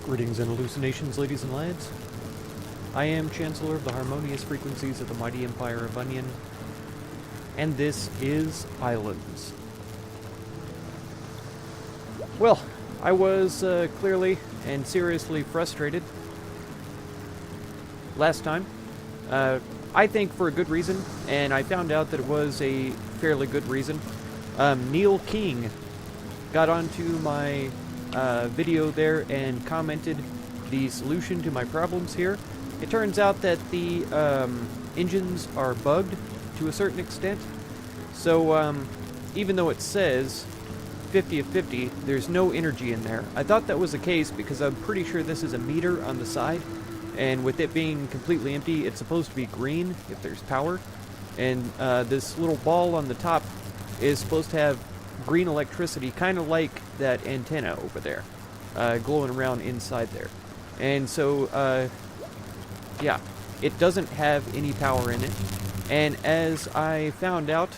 Greetings and hallucinations, ladies and lads. I am Chancellor of the harmonious frequencies of the mighty empire of Onion, and this is Ylands. Well, I was clearly and seriously frustrated last time. I think for a good reason, and I found out that it was a fairly good reason. Neil King got onto my video there and commented the solution to my problems here. It turns out that the engines are bugged to a certain extent. So even though it says 50 of 50, there's no energy in there. I thought that was the case because I'm pretty sure this is a meter on the side, and with it being completely empty, it's supposed to be green if there's power. And this little ball on the top is supposed to have green electricity, kind of like that antenna over there, glowing around inside there. And so, yeah, it doesn't have any power in it. And as I found out,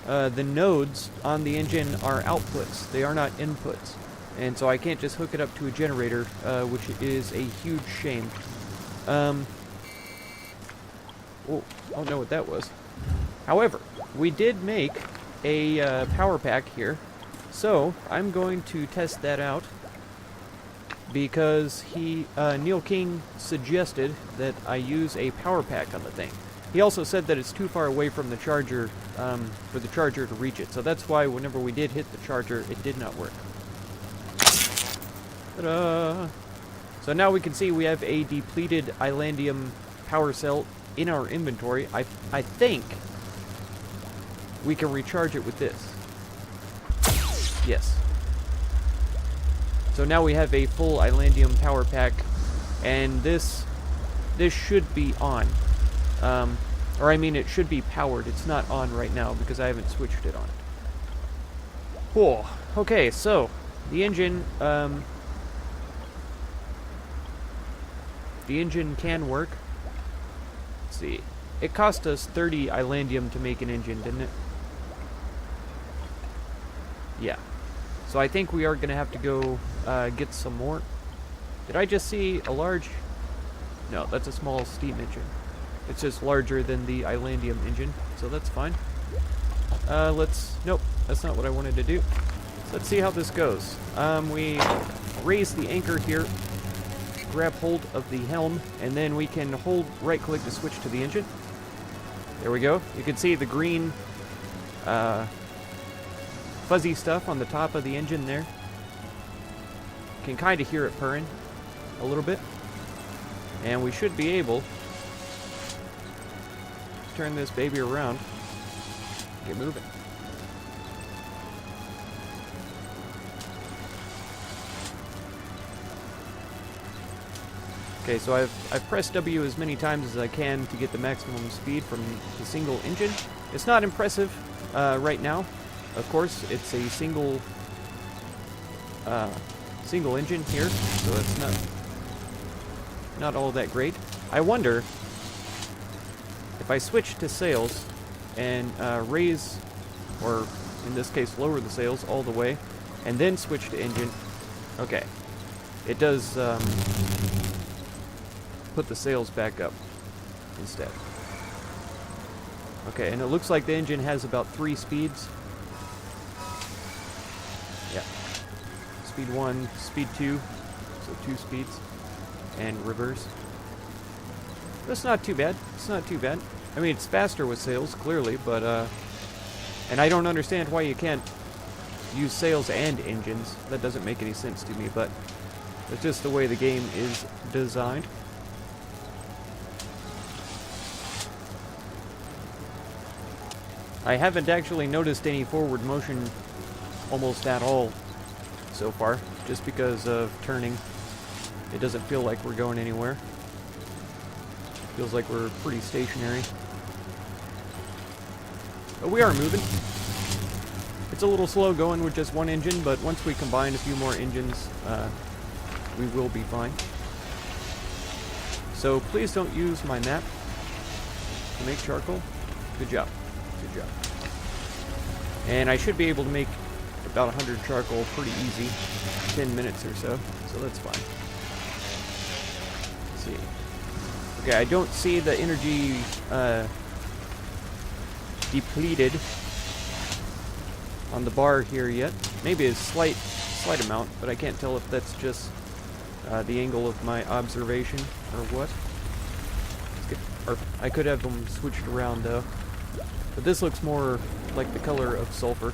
the nodes on the engine are outputs. They are not inputs. And so I can't just hook it up to a generator, which is a huge shame. Oh, I don't know what that was. However, we did make a power pack here, so I'm going to test that out because Neil King suggested that I use a power pack on the thing. He also said that it's too far away from the charger for the charger to reach it, so that's why whenever we did hit the charger, it did not work. Ta-da! So now we can see we have a depleted Ylandium power cell in our inventory. I think we can recharge it with this. Yes. So now we have a full Ylandium power pack, and this should be on. Or I mean, it should be powered. It's not on right now because I haven't switched it on. Cool. Okay, so the engine can work. Let's see. It cost us 30 Ylandium to make an engine, didn't it? Yeah. So I think we are going to have to go get some more. Did I just see a large... No, that's a small steam engine. It's just larger than the Ylandium engine, so that's fine. Nope, that's not what I wanted to do. So let's see how this goes. We raise the anchor here, grab hold of the helm, and then we can hold right-click to switch to the engine. There we go. You can see the green fuzzy stuff on the top of the engine there. You can kind of hear it purring a little bit. And we should be able to turn this baby around, get moving. Okay, so I've pressed W as many times as I can to get the maximum speed from the single engine. It's not impressive right now. Of course, it's a single engine here, so it's not all that great. I wonder if I switch to sails and raise, or in this case lower the sails all the way, and then switch to engine. Okay, it does put the sails back up instead. Okay, and it looks like the engine has about 3 speeds. Yeah. Speed 1, speed 2, so 2 speeds, and reverse. That's not too bad. It's not too bad. I mean, it's faster with sails, clearly, but, and I don't understand why you can't use sails and engines. That doesn't make any sense to me, but it's just the way the game is designed. I haven't actually noticed any forward motion almost at all so far, just because of turning. It doesn't feel like we're going anywhere. Feels like we're pretty stationary. But we are moving. It's a little slow going with just one engine, but once we combine a few more engines, we will be fine. So please don't use my map to make charcoal. Good job. Good job. And I should be able to make about 100 charcoal pretty easy, 10 minutes or so, so that's fine. Let's see. Okay, I don't see the energy depleted on the bar here yet. Maybe a slight amount, but I can't tell if that's just the angle of my observation or what. Or I could have them switched around though. But this looks more like the color of sulfur.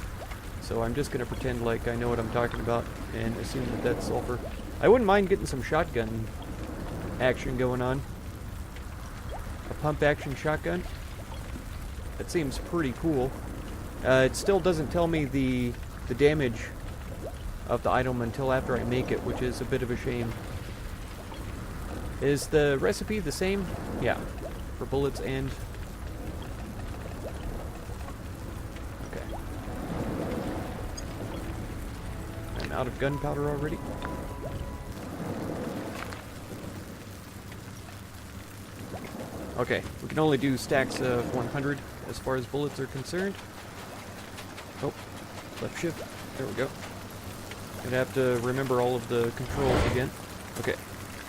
So I'm just going to pretend like I know what I'm talking about and assume that that's sulfur. I wouldn't mind getting some shotgun action going on. A pump action shotgun. That seems pretty cool. It still doesn't tell me the damage of the item until after I make it, which is a bit of a shame. Is the recipe the same? Yeah. For bullets and... Okay. I'm out of gunpowder already. Okay, we can only do stacks of 100 as far as bullets are concerned. Oh, left shift. There we go. Gonna have to remember all of the controls again. Okay.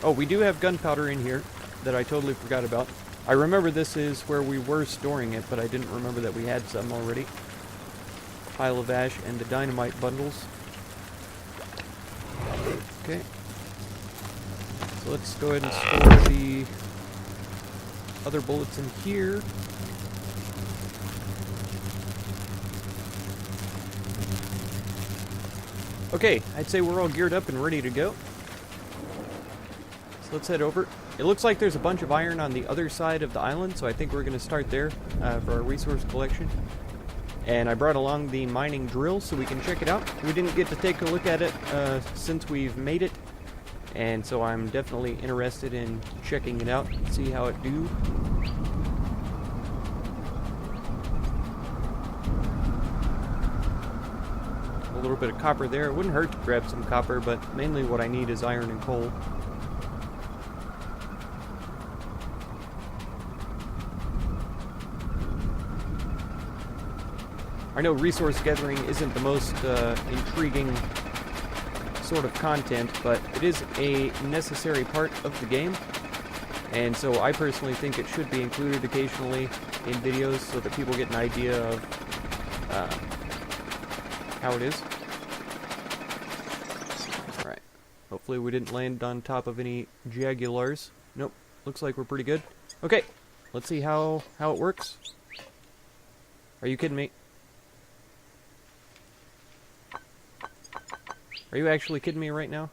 Oh, we do have gunpowder in here that I totally forgot about. I remember this is where we were storing it, but I didn't remember that we had some already. Pile of ash and the dynamite bundles. Okay. So let's go ahead and store the other bullets in here. Okay, I'd say we're all geared up and ready to go. So let's head over. It looks like there's a bunch of iron on the other side of the island, so I think we're going to start there for our resource collection. And I brought along the mining drill so we can check it out. We didn't get to take a look at it since we've made it, and so I'm definitely interested in checking it out, see how it do. A little bit of copper there. It wouldn't hurt to grab some copper, but mainly what I need is iron and coal. I know resource gathering isn't the most intriguing sort of content, but it is a necessary part of the game, and so I personally think it should be included occasionally in videos so that people get an idea of how it is. Alright, hopefully we didn't land on top of any jagulars. Nope, looks like we're pretty good. Okay, let's see how it works. Are you kidding me? Are you actually kidding me right now?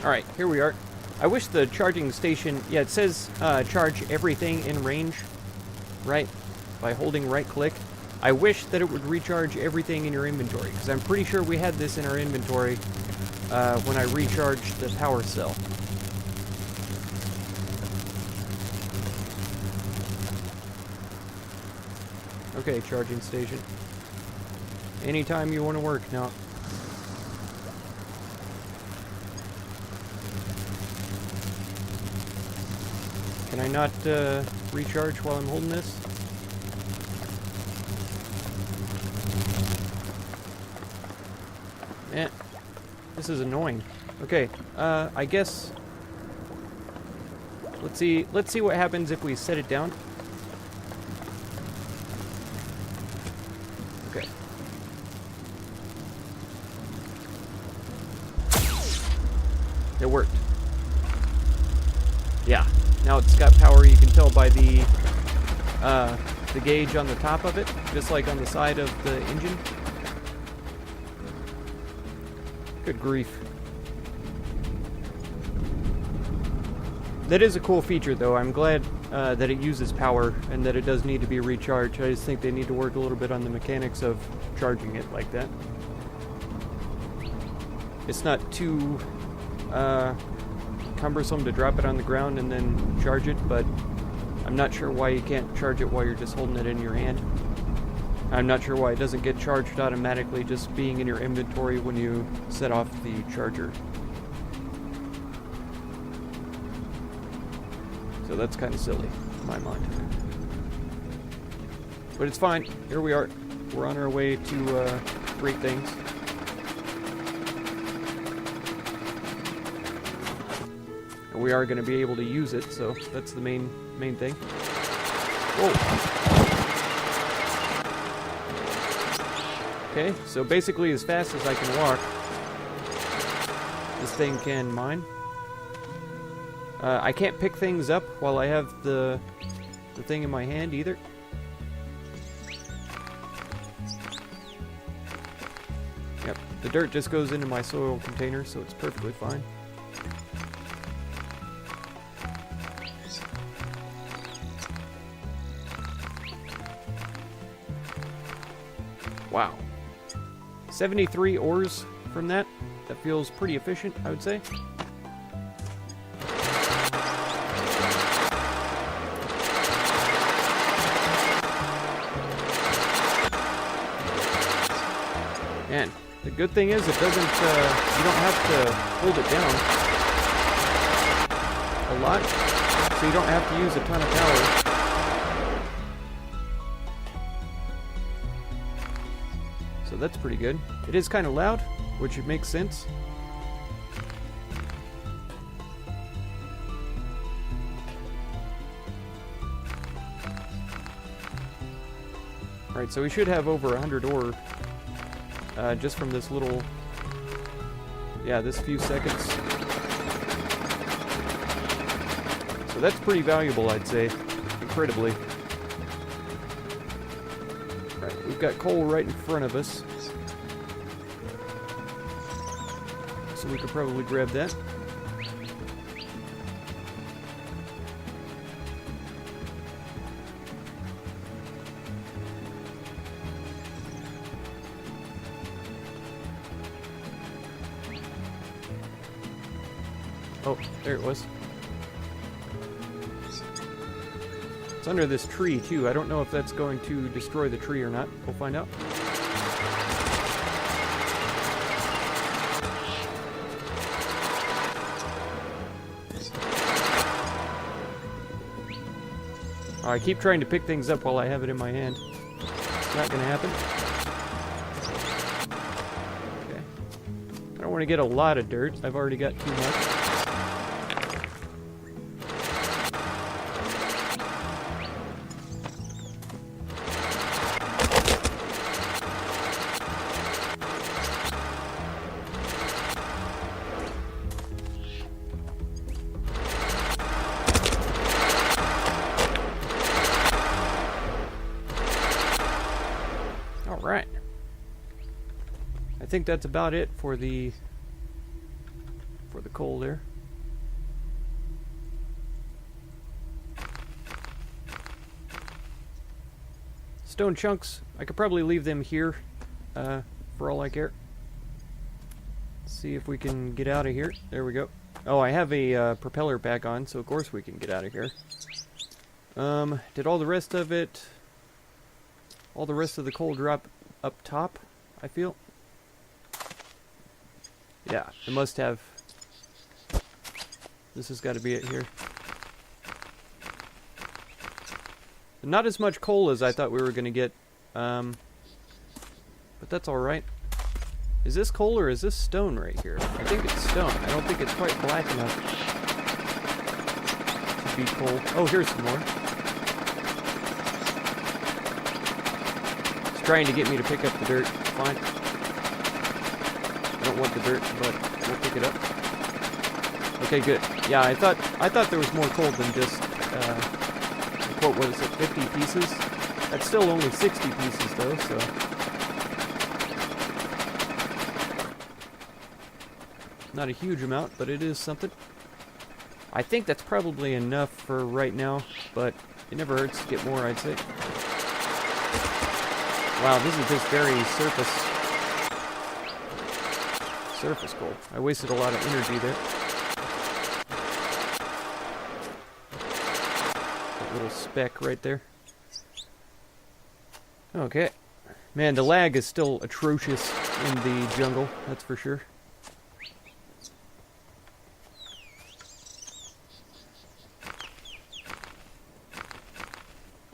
Alright, here we are. I wish the charging station... Yeah, it says charge everything in range, right? By holding right-click. I wish that it would recharge everything in your inventory, because I'm pretty sure we had this in our inventory when I recharged the power cell. Okay, charging station. Anytime you want to work now. Can I not recharge while I'm holding this? Eh, this is annoying. Okay, I guess let's see what happens if we set it down. Okay. It worked. Yeah. Now it's got power. You can tell by the the gauge on the top of it, just like on the side of the engine. Good grief. That is a cool feature, though. I'm glad that it uses power and that it does need to be recharged. I just think they need to work a little bit on the mechanics of charging it like that. It's not too cumbersome to drop it on the ground and then charge it, but I'm not sure why you can't charge it while you're just holding it in your hand. I'm not sure why it doesn't get charged automatically just being in your inventory when you set off the charger. So that's kind of silly, in my mind. But it's fine. Here we are. We're on our way to great things. And we are going to be able to use it, so that's the main thing. Whoa. Okay, so basically as fast as I can walk, this thing can mine. I can't pick things up while I have the thing in my hand either. Yep, the dirt just goes into my soil container, so it's perfectly fine. Wow. 73 ores from that. That feels pretty efficient, I would say. And the good thing is it doesn't, you don't have to hold it down a lot, so you don't have to use a ton of power. So that's pretty good. It is kind of loud, which makes sense. Alright, so we should have over 100 ore just from this little, this few seconds. So that's pretty valuable, I'd say. Incredibly. Right, we've got coal right in front of us. So we could probably grab that. Oh, there it was. It's under this tree, too. I don't know if that's going to destroy the tree or not. We'll find out. I keep trying to pick things up while I have it in my hand. It's not going to happen. Okay. I don't want to get a lot of dirt. I've already got too much. Alright. I think that's about it for the coal there. Stone chunks, I could probably leave them here for all I care. Let's see if we can get out of here. There we go. Oh, I have a propeller back on, so of course we can get out of here. Did all the rest of the coal drop up top, I feel? Yeah, it must have. This has got to be it here. Not as much coal as I thought we were going to get, but that's alright. Is this coal or is this stone right here? I think it's stone. I don't think it's quite black enough to be coal. Oh, here's some more. It's trying to get me to pick up the dirt. Fine. I don't want the dirt, but we'll pick it up. Okay, good. Yeah, I thought there was more coal than just the what was it, 50 pieces? That's still only 60 pieces though, so... Not a huge amount, but it is something. I think that's probably enough for right now, but it never hurts to get more, I'd say. Wow, this is just very surface gold. I wasted a lot of energy there. That little speck right there. Okay. Man, the lag is still atrocious in the jungle, that's for sure.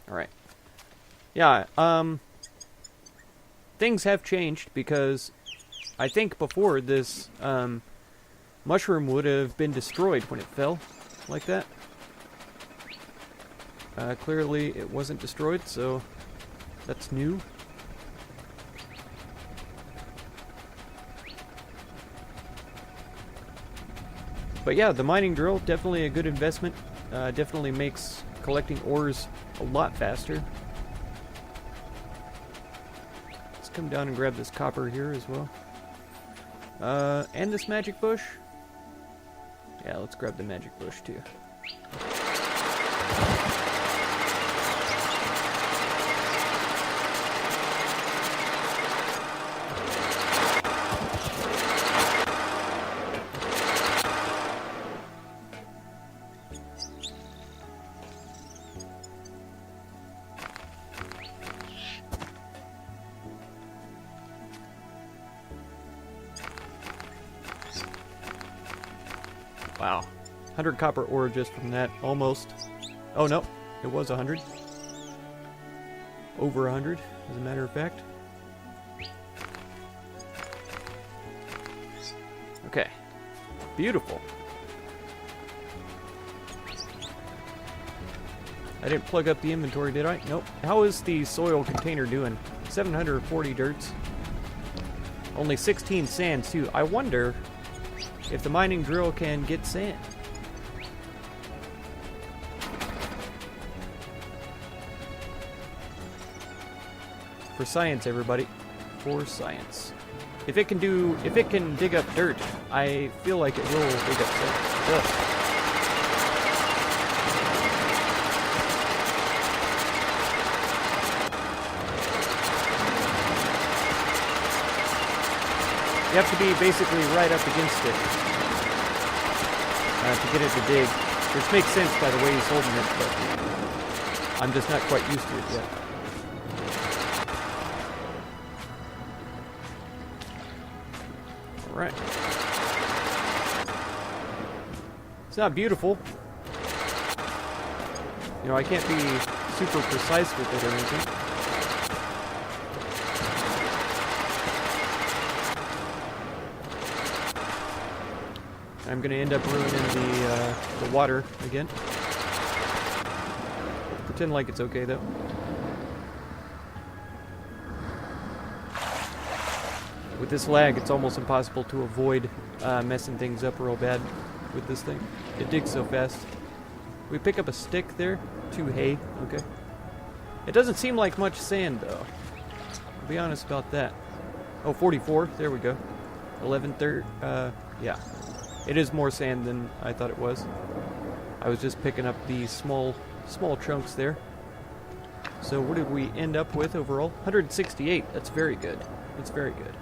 Alright. Yeah, things have changed because I think before this mushroom would have been destroyed when it fell like that. Clearly it wasn't destroyed, so that's new. But yeah, the mining drill, definitely a good investment. Definitely makes collecting ores a lot faster. Let's come down and grab this copper here as well. And this magic bush. Yeah, let's grab the magic bush too. Wow. 100 copper ore just from that, almost. Oh no, it was 100. Over 100, as a matter of fact. Okay. Beautiful. I didn't plug up the inventory, did I? Nope. How is the soil container doing? 740 dirts. Only 16 sands, too. I wonder if the mining drill can get sand. For science, everybody. For science. If it can dig up dirt, I feel like it will dig up sand. It does. You have to be basically right up against it to get it to dig, which makes sense by the way he's holding it, but I'm just not quite used to it yet. Alright. It's not beautiful. You know, I can't be super precise with it or anything. I'm going to end up ruining the water again. Pretend like it's okay, though. With this lag, it's almost impossible to avoid messing things up real bad with this thing. It digs so fast. We pick up a stick there. 2 hay. Okay. It doesn't seem like much sand, though. I'll be honest about that. Oh, 44. There we go. 11, yeah. It is more sand than I thought it was. I was just picking up these small chunks there. So what did we end up with overall? 168. That's very good. It's very good.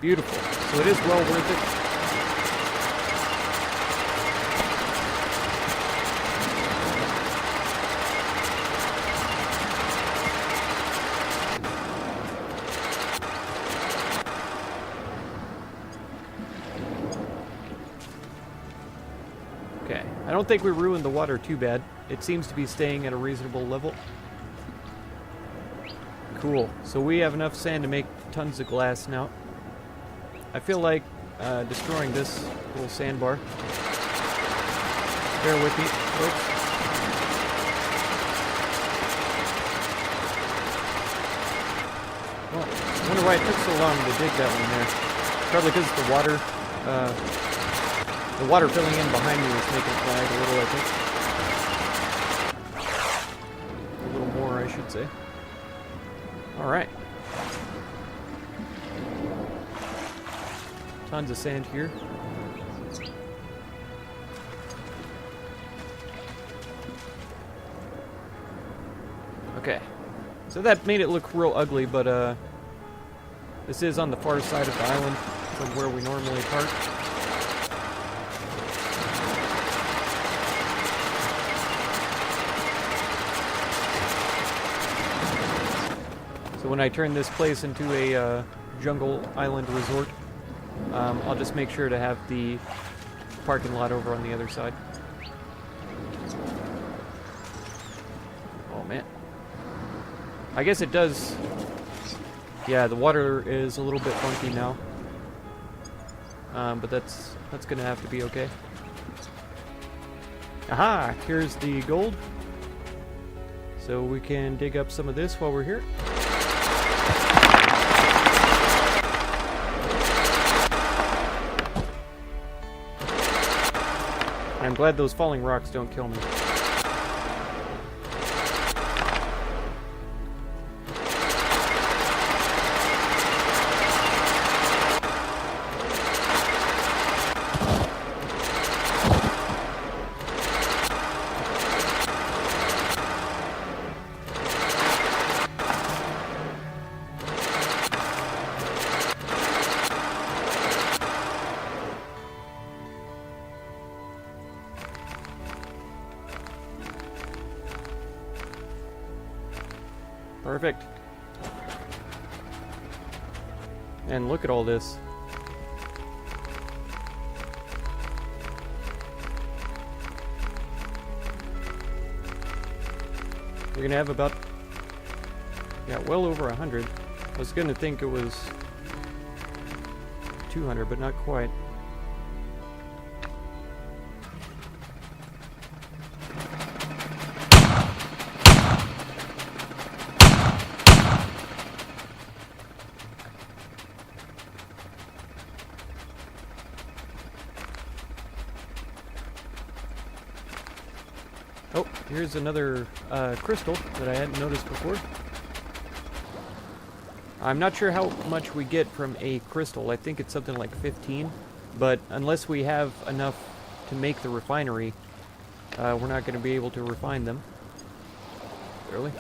Beautiful. So it is well worth it. Okay, I don't think we ruined the water too bad. It seems to be staying at a reasonable level. Cool. So we have enough sand to make tons of glass now. I feel like destroying this little sandbar. Bear with me, folks. Well, I wonder why it took so long to dig that one there. Probably because the water filling in behind me was making it lag a little, I think. say. Alright. Tons of sand here. Okay. So that made it look real ugly, but this is on the far side of the island from where we normally park. So when I turn this place into a jungle island resort, I'll just make sure to have the parking lot over on the other side. Oh man. I guess it does. Yeah, the water is a little bit funky now. But that's gonna have to be okay. Aha! Here's the gold. So we can dig up some of this while we're here. I'm glad those falling rocks don't kill me. Perfect. And look at all this. We're gonna have about, yeah, well over 100. I was gonna think it was 200, but not quite. Oh, here's another crystal that I hadn't noticed before. I'm not sure how much we get from a crystal. I think it's something like 15. But unless we have enough to make the refinery, we're not going to be able to refine them. Really?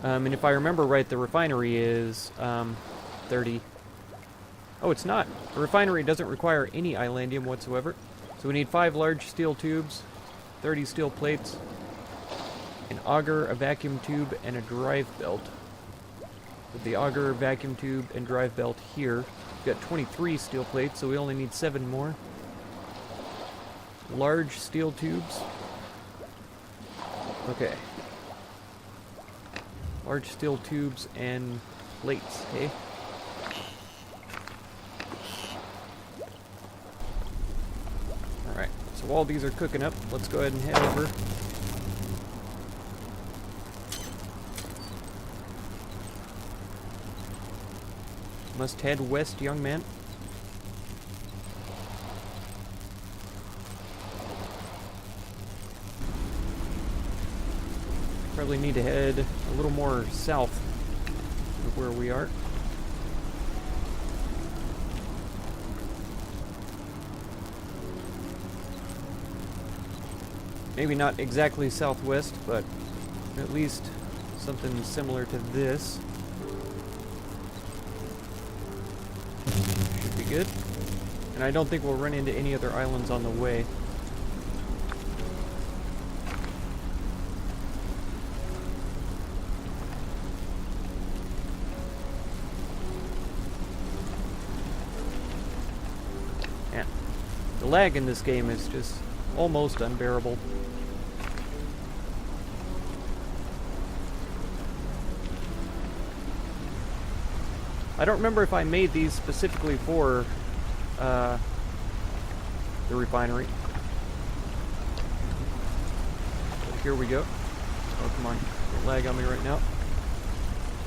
And if I remember right, the refinery is 30. Oh, it's not. The refinery doesn't require any islandium whatsoever. So we need 5 large steel tubes, 30 steel plates, an auger, a vacuum tube, and a drive belt. With the auger, vacuum tube, and drive belt here, we've got 23 steel plates, so we only need 7 more. Large steel tubes. Okay. Large steel tubes and plates, okay? Alright, so while these are cooking up, let's go ahead and head over. Must head west, young man. Probably need to head a little more south of where we are. Maybe not exactly southwest, but at least something similar to this. Should be good. And I don't think we'll run into any other islands on the way. Yeah. The lag in this game is just almost unbearable. I don't remember if I made these specifically for the refinery. But here we go. Oh, come on. Don't lag on me right now.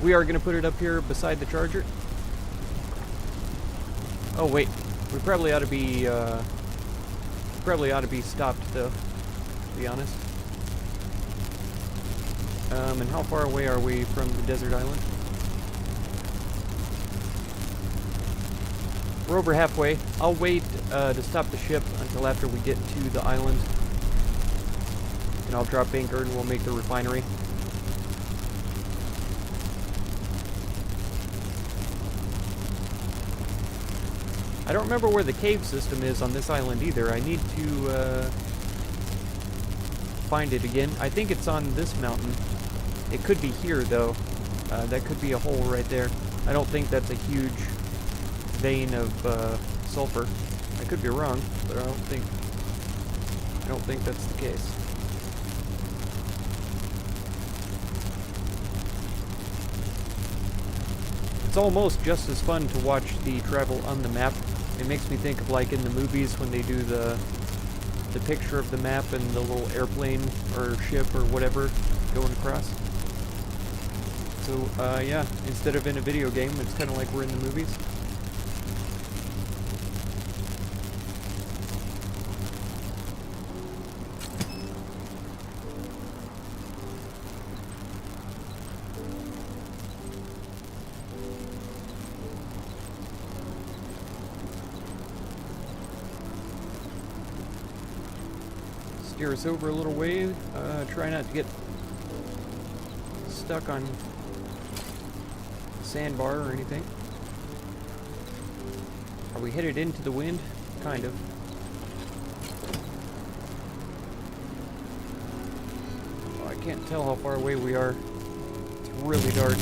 We are going to put it up here beside the charger. Oh, wait. We probably ought to be stopped, though, to be honest. And how far away are we from the desert island? We're over halfway. I'll wait to stop the ship until after we get to the island. And I'll drop anchor and we'll make the refinery. I don't remember where the cave system is on this island either. I need to find it again. I think it's on this mountain. It could be here though. That could be a hole right there. I don't think that's a huge vein of sulfur. I could be wrong, but I don't think that's the case. It's almost just as fun to watch the travel on the map. It makes me think of like in the movies when they do the picture of the map and the little airplane or ship or whatever going across. So yeah, instead of in a video game, it's kind of like we're in the movies. Steer us over a little way. Try not to get stuck on sandbar or anything. Are we headed into the wind? Kind of. Oh, I can't tell how far away we are. It's really dark.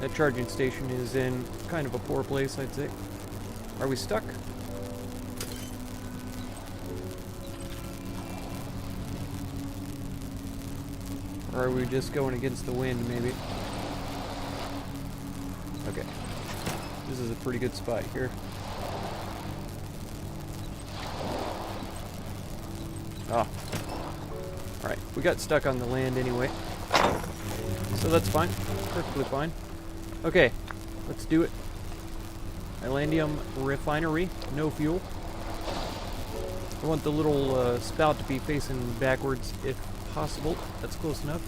That charging station is in kind of a poor place, I'd say. Are we stuck? Or are we just going against the wind, maybe? Okay. This is a pretty good spot here. Ah. Alright, we got stuck on the land anyway. So that's fine. Perfectly fine. Okay, let's do it. Islandium refinery, no fuel. I want the little spout to be facing backwards if possible. That's close enough.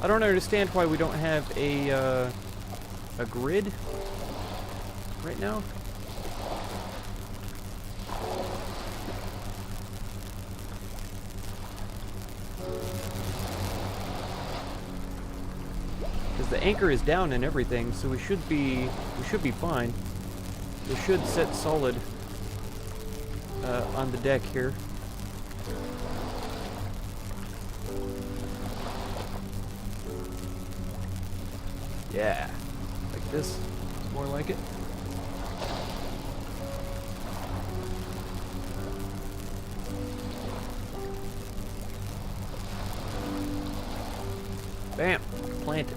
I don't understand why we don't have a grid right now. Because the anchor is down and everything, so we should be fine. We should set solid on the deck here. Yeah, like this. It's more like it. Bam! Planted.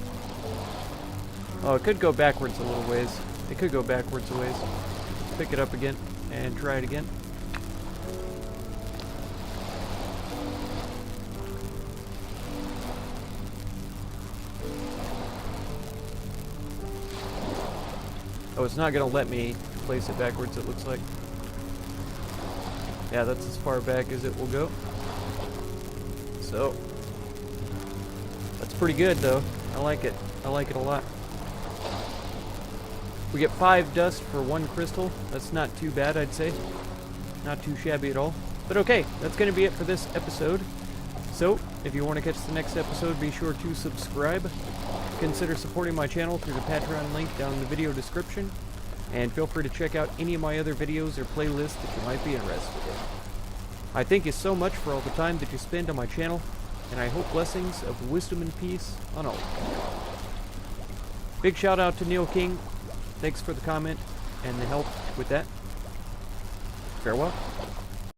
Oh, it could go backwards a little ways. It could go backwards a ways. Let's pick it up again and try it again. Oh, it's not going to let me place it backwards, it looks like. Yeah, that's as far back as it will go. So, that's pretty good, though. I like it. I like it a lot. We get 5 dust for 1 crystal. That's not too bad, I'd say. Not too shabby at all. But okay, that's going to be it for this episode. So, if you want to catch the next episode, be sure to subscribe. Consider supporting my channel through the Patreon link down in the video description. And feel free to check out any of my other videos or playlists that you might be interested in. I thank you so much for all the time that you spend on my channel, and I hope blessings of wisdom and peace on all. Big shout out to Neil King. Thanks for the comment and the help with that. Farewell.